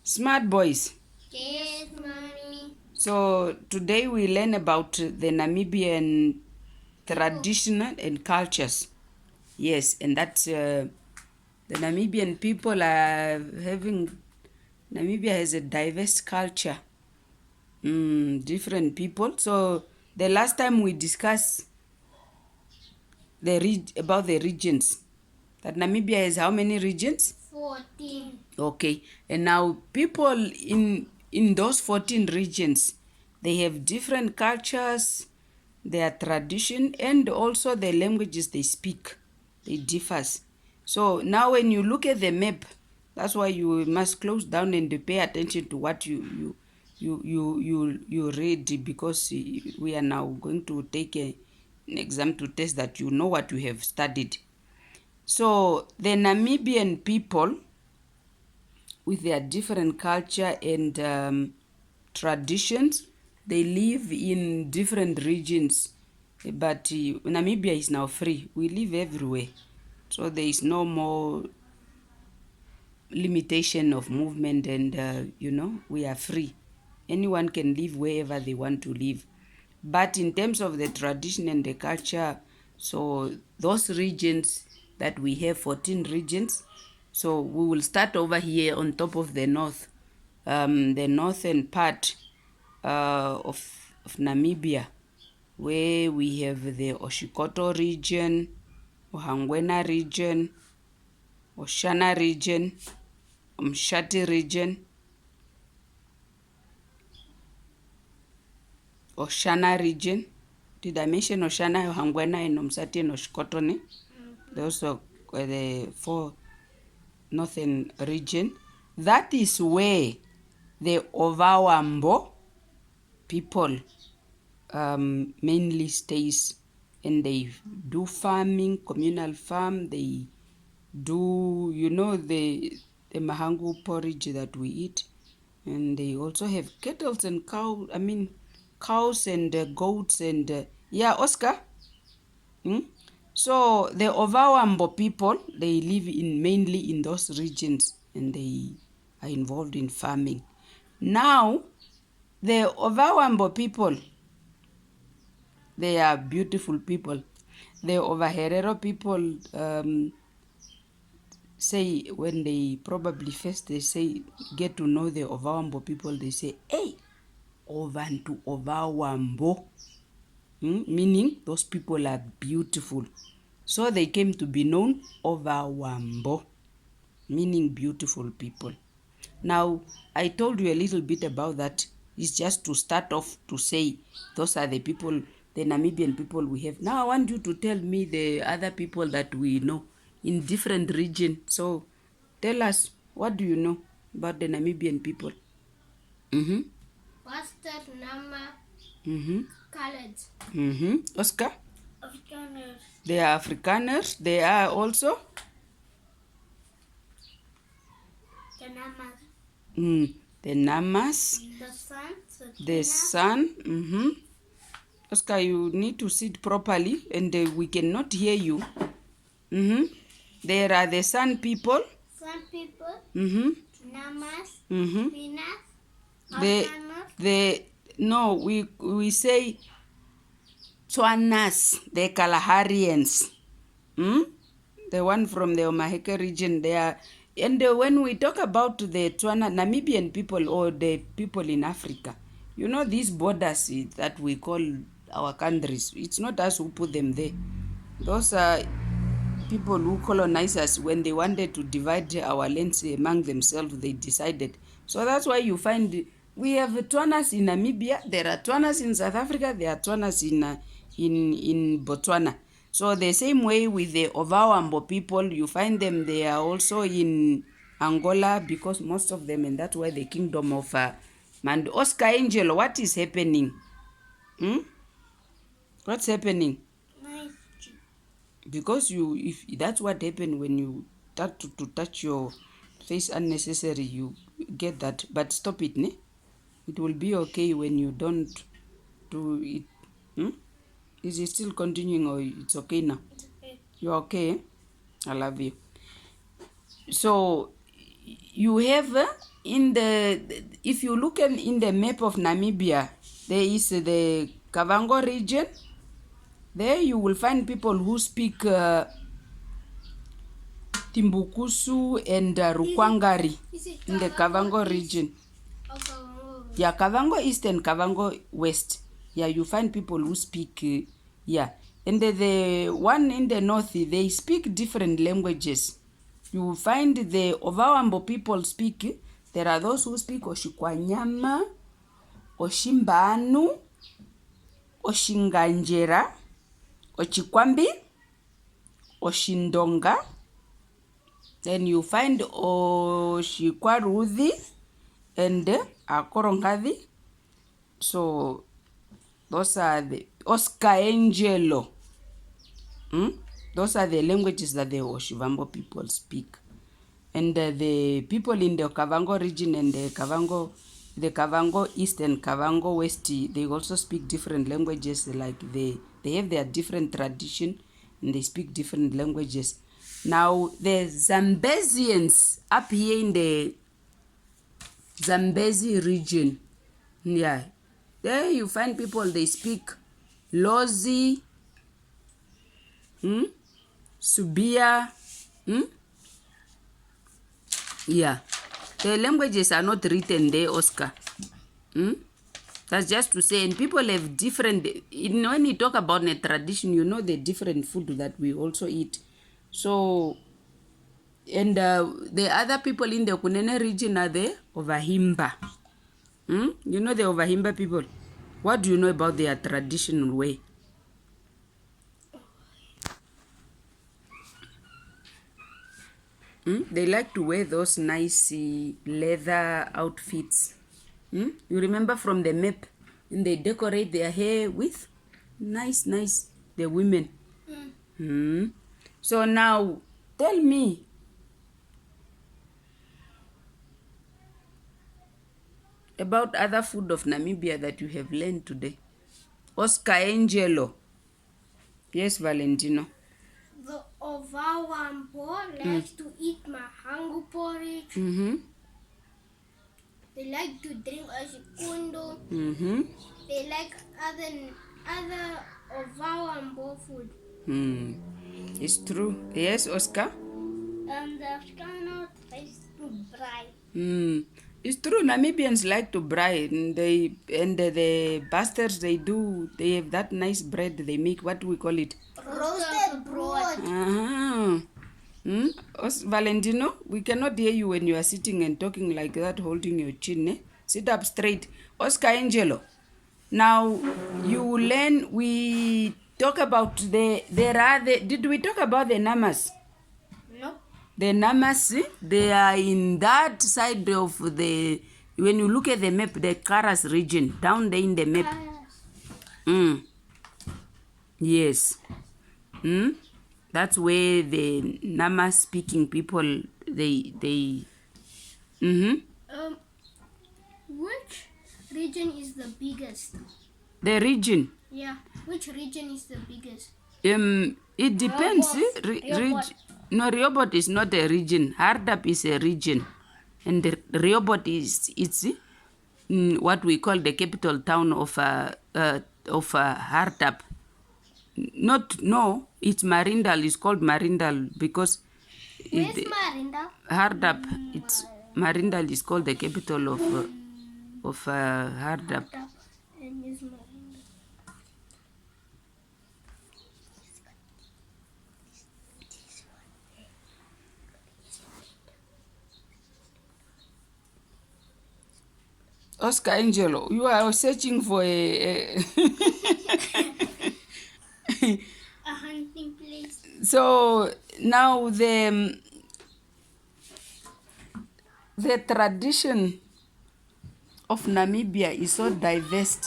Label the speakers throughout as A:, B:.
A: Smart boys.
B: Yes, mommy.
A: So today we learn about the Namibian traditional and cultures. Yes, and that's the Namibian people are having. Namibia has a diverse culture, different people. So the last time we discussed about the regions, that Namibia has how many regions?
B: 14.
A: Okay, and now people in those 14 regions, they have different cultures, their tradition, and also the languages they speak. They differs. So now when you look at the map, that's why you must close down and pay attention to what you read, because we are now going to take an exam to test that you know what you have studied. So the Namibian people, with their different culture and traditions, they live in different regions. But Namibia is now free. We live everywhere. So there is no more limitation of movement, and we are free. Anyone can live wherever they want to live. But in terms of the tradition and the culture, so those regions that we have, 14 regions, so we will start over here on top of the the northern part of Namibia, where we have the Oshikoto region, Ohangwena region, Oshana region, Mshati region, Oshana region. Did I mention Oshana, Ohangwena, and Msati and Oshikoto? Those are the 4 northern region. That is where the Ovawambo people mainly stays, and they do farming, communal farm. They do, the mahangu porridge that we eat, and they also have cattle and cows and goats and yeah, Oscar. So the Ovawambo people, they live mainly in those regions, and they are involved in farming. Now, the Ovawambo people, they are beautiful people. The Ovaherero people say, when they probably first they say get to know the Ovawambo people, they say, "Hey, Ovantu Ovawambo," meaning those people are beautiful. So they came to be known Ovawambo, meaning beautiful people. Now, I told you a little bit about that. It's just to start off to say those are the people, the Namibian people we have. Now I want you to tell me the other people that we know in different regions. So tell us, what do you know about the Namibian people?
B: Pastor Nama Colored.
A: Oscar?
B: Afrikaners.
A: They are Afrikaners. They are also
B: The Namas.
A: the Namas.
B: The Sun.
A: The sun. Oscar, you need to sit properly, and we cannot hear you. There are the Sun people.
B: Sun people. Namas. Pinas.
A: We say Tswanas, the Kalaharians. The one from the Omaheke region there. And when we talk about the Tswana Namibian people, or the people in Africa, these borders that we call our countries, it's not us who put them there. Those are people who colonized us. When they wanted to divide our lands among themselves, they decided. So that's why you find we have Tswanas in Namibia, there are Tswanas in South Africa, there are Tswanas in Botswana. So the same way with the Ovawambo people, you find them, they are also in Angola, because most of them, and that's why the kingdom of Oscar Angel, what is happening? What's happening?
B: Nice.
A: Because if that's what happened when you start to touch your face unnecessary, you get that. But stop it, ne? It will be okay when you don't do it. Is it still continuing, or it's okay now?
B: It's okay.
A: You're okay? I love you. So you have if you look in the map of Namibia, there is the Kavango region. There you will find people who speak Timbukusu and Rukwangari in the Kavango region. Yeah, Kavango East and Kavango West. Yeah, you find people who speak, yeah. And the one in the north, they speak different languages. You find the Ovawambo people speak, there are those who speak Oshikwanyama, Oshimbanu, Oshinganjera, Ochikwambi, Oshindonga. Then you find Oshikwaruthi and Akorongathi. So those are the Oscar Angelo. Those are the languages that the Oshivambo people speak. And the people in the Kavango region and the Kavango East and Kavango West, they also speak different languages. Like they have their different tradition and they speak different languages. Now the Zambezians up here in the Zambezi region, yeah, there you find people, they speak Lozi, Subia, yeah. The languages are not written there, Oscar. That's just to say, and people have different, when you talk about the tradition, you know the different food that we also eat. So, and the other people in the Kunene region are the Ovahimba. You know the Ovahimba people? What do you know about their traditional way? They like to wear those nice leather outfits. You remember from the map, and they decorate their hair with nice, the women. So now, tell me, about other food of Namibia that you have learned today. Oscar Angelo. Yes, Valentino.
B: The Ovawambo likes to eat mahangu porridge. They like to drink ashikundo. They like other Ovawambo food.
A: It's true. Yes, Oscar?
B: And the Afrikaner likes to braai.
A: It's true. Namibians like to braai. And the bastards, they have that nice bread they make. What do we call it?
B: Roasted bread.
A: Valentino, we cannot hear you when you are sitting and talking like that, holding your chin. Sit up straight. Oscar Angelo. Now, you learn, we talk about did we talk about the Namas?
B: No.
A: The Namas, they are in that side of when you look at the map, the Karas region, down there in the map. Yes. That's where the Nama speaking people, they
B: Which region is the biggest?
A: The region.
B: Yeah. Which region is the biggest?
A: It depends.
B: Rehoboth.
A: No, Rehoboth is not a region. Hardap is a region, and the Rehoboth it's what we call the capital town of Hardap. It's Marindal. It's called Marindal because
B: Where's Marindal?
A: Hardap. It's Marindal is called the capital of Hardap.
B: And is Marindal.
A: Oscar Angelo, you are searching for a
B: hunting place.
A: So now the tradition of Namibia is so diverse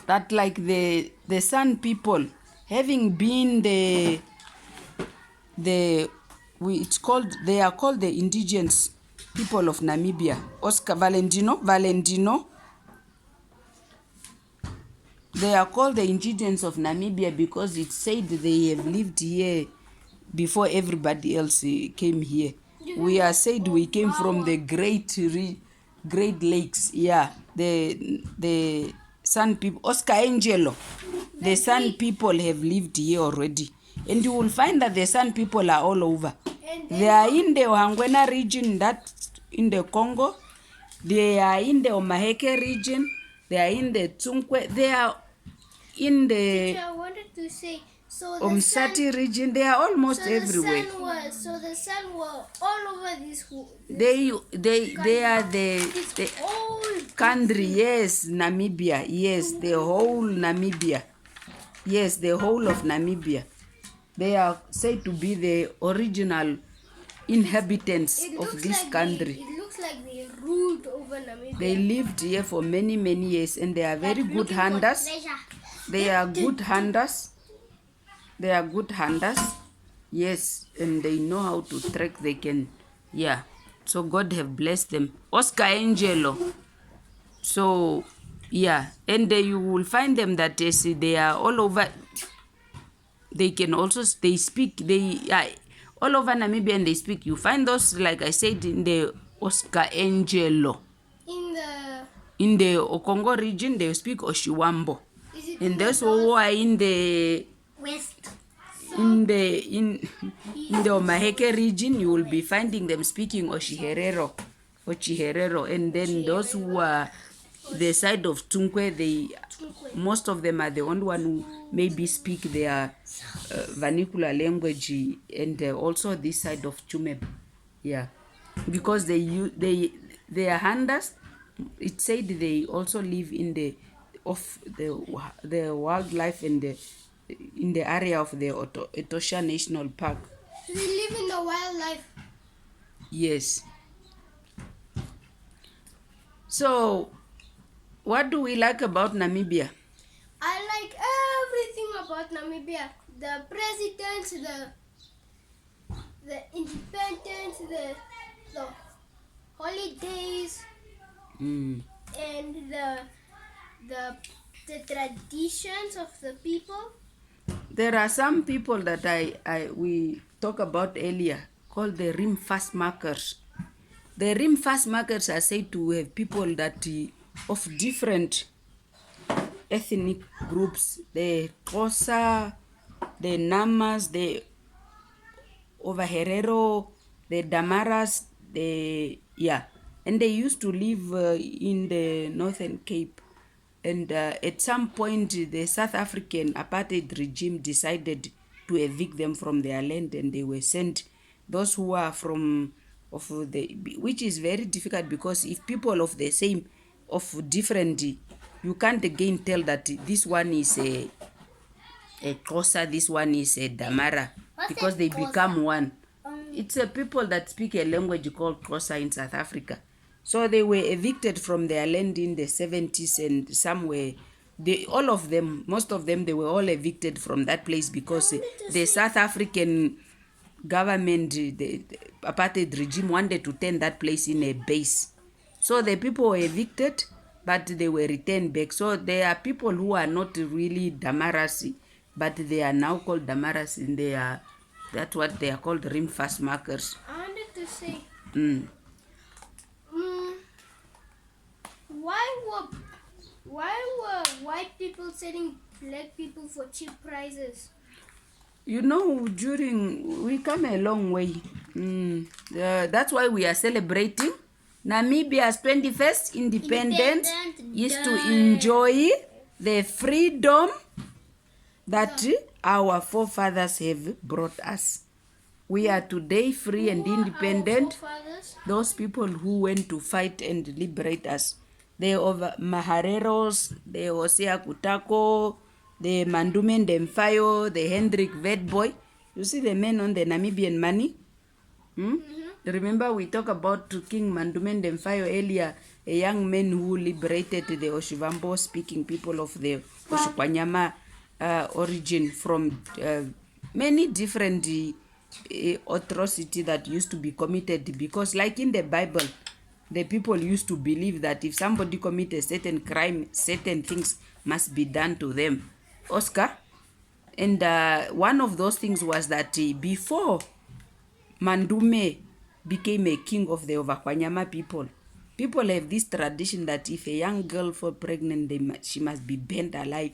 A: that like the San people, having been they are called the indigenous people of Namibia. Oscar Valentino. They are called the indigenous of Namibia because it said they have lived here before everybody else came here. We are said we came from the Great Lakes. Yeah, the San people, Oscar Angelo. The San people have lived here already, and you will find that the San people are all over. They are in the Ohangwena region, that in the Congo. They are in the Omaheke region. They are in the Tsunkwe. They are in the
B: Teacher, I wanted to say, so the
A: Omsati region. They are almost everywhere.
B: the sun were all over this.
A: They are the
B: Whole
A: country. Yes, Namibia. Yes, the whole Namibia. Yes, the whole of Namibia. They are said to be the original inhabitants of this country.
B: It looks like they ruled over Namibia.
A: They lived here for many years, and they are very good hunters. They are good hunters. They are good hunters. Yes, and they know how to track. They can, yeah. So God have blessed them. Oscar Angelo. So, yeah. And you will find them that they are all over. They can also, they speak, they are all over Namibia and they speak. You find those, like I said, in the Oscar Angelo. In the Okongo region, they speak Oshiwambo. And those who are in the
B: West.
A: in the Omaheke region, you will be finding them speaking Oshiherero. And then those who are the side of Tunkwe, most of them are the only one who maybe speak their vernacular language, and also this side of Chumeb. Yeah, because they are hunters. It said they also live in the wildlife and in the area of the Etosha National Park.
B: They live in the wildlife.
A: Yes. So, what do we like about Namibia?
B: I like everything about Namibia. The president, the independence, the holidays, and the traditions of the people.
A: There are some people that we talked about earlier called the rim fast markers. The rim fast markers are said to have people that of different ethnic groups. The Xhosa, the Namas, the Overherero, the Damaras, and they used to live in the Northern Cape. And at some point, the South African apartheid regime decided to evict them from their land, and they were sent. Those who are which is very difficult, because if people of different, you can't again tell that this one is a Xhosa, this one is a Damara, because they become one. It's a people that speak a language called Xhosa in South Africa. So they were evicted from their land in the 70s, and most of them, they were all evicted from that place because the South African government, the apartheid regime, wanted to turn that place in a base. So the people were evicted, but they were returned back. So there are people who are not really Damaras, but they are now called Damaras, and that's what they are called, rim fast markers.
B: I wanted to say, why were white people selling black people for cheap prices?
A: You know, we come a long way. That's why we are celebrating Namibia's 21st independence, is to enjoy the freedom that our forefathers have brought us. We are today free and independent. Those people who went to fight and liberate us. The Mahareros, the Hosea Kutako, the Mandume Ndemfayo, the Hendrik Vedboy. You see the men on the Namibian money? Remember we talked about King Mandume Ndemfayo earlier, a young man who liberated the Oshivambo speaking people of the Oshikwanyama origin from many different atrocity that used to be committed, because like in the Bible, the people used to believe that if somebody commits a certain crime, certain things must be done to them. Oscar? And one of those things was that before Mandume became a king of the Ovakwanyama people. People have this tradition that if a young girl fall pregnant, she must be burnt alive.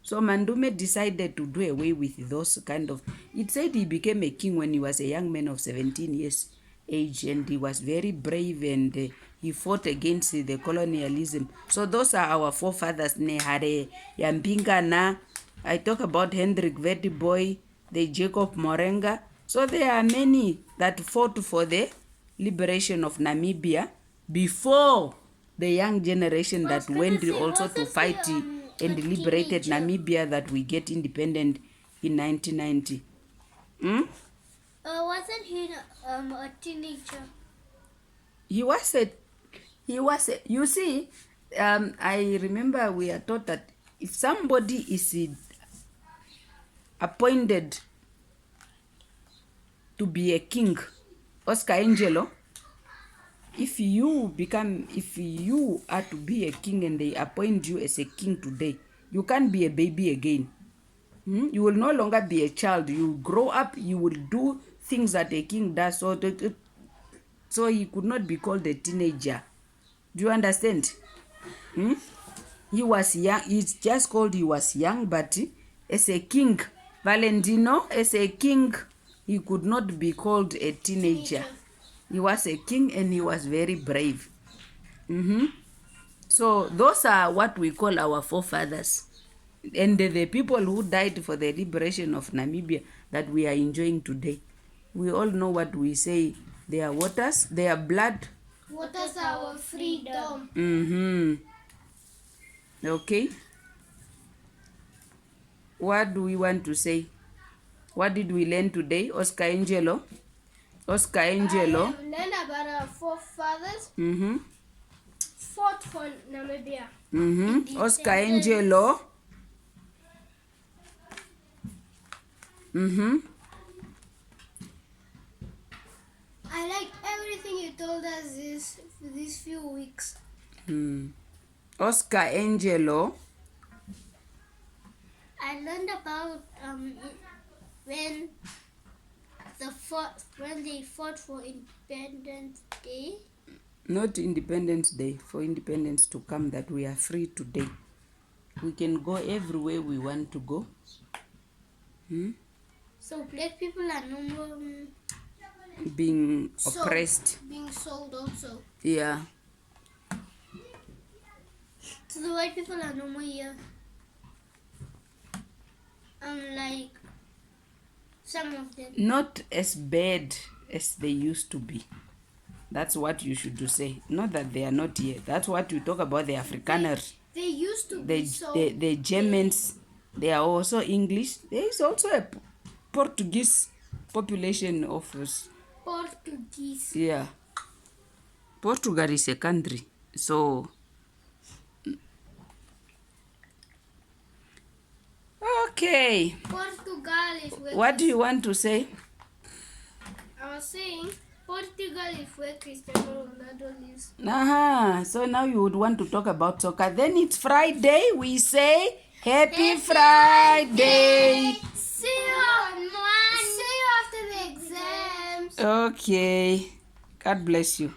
A: So Mandume decided to do away with those kind of... It said he became a king when he was a young man of 17 years age, and he was very brave, and he fought against the colonialism. So those are our forefathers. Nehare Yambingana. I talk about Hendrik Witbooi, the Jacob Morenga. So there are many that fought for the liberation of Namibia before the young generation that went also to fight and liberated Namibia, that we get independent in 1990.
B: Wasn't he a teenager?
A: He was a, you see, I remember we are taught that if somebody is appointed to be a king, Oscar Angelo, if you are to be a king and they appoint you as a king today, you can't be a baby again. You will no longer be a child. You grow up, you will do things that a king does. So he could not be called a teenager. Do you understand? He was young. It's just called he was young, but as a king, Valentino, as a king, he could not be called a teenager. He was a king and he was very brave. So those are what we call our forefathers. And the people who died for the liberation of Namibia that we are enjoying today. We all know what we say. Their waters, their blood.
B: Waters our freedom.
A: Okay. What do we want to say? What did we learn today? Oscar Angelo. Oscar Angelo.
B: I have learned about our forefathers. Fought for Namibia.
A: Oscar Angelo.
B: I like everything you told us these few weeks.
A: Oscar Angelo.
B: I learned about when they fought for Independence Day.
A: Not Independence Day, for independence to come, that we are free today. We can go everywhere we want to go.
B: So black people are no more
A: Being oppressed.
B: being sold also.
A: Yeah.
B: So the white people are no more here. Like some of them.
A: Not as bad as they used to be. That's what you should say. Not that they are not here. That's what you talk about, the Afrikaners.
B: They used to be
A: The Germans, they are also English. There is also a Portuguese population of us.
B: Portuguese.
A: Yeah. Portugal is a country. So, okay.
B: Portugal is where...
A: What do you want to say?
B: I was saying Portugal is where Cristiano Ronaldo lives.
A: So now you would want to talk about soccer. Then it's Friday. We say Happy Friday.
B: See you after the exams.
A: Okay. God bless you.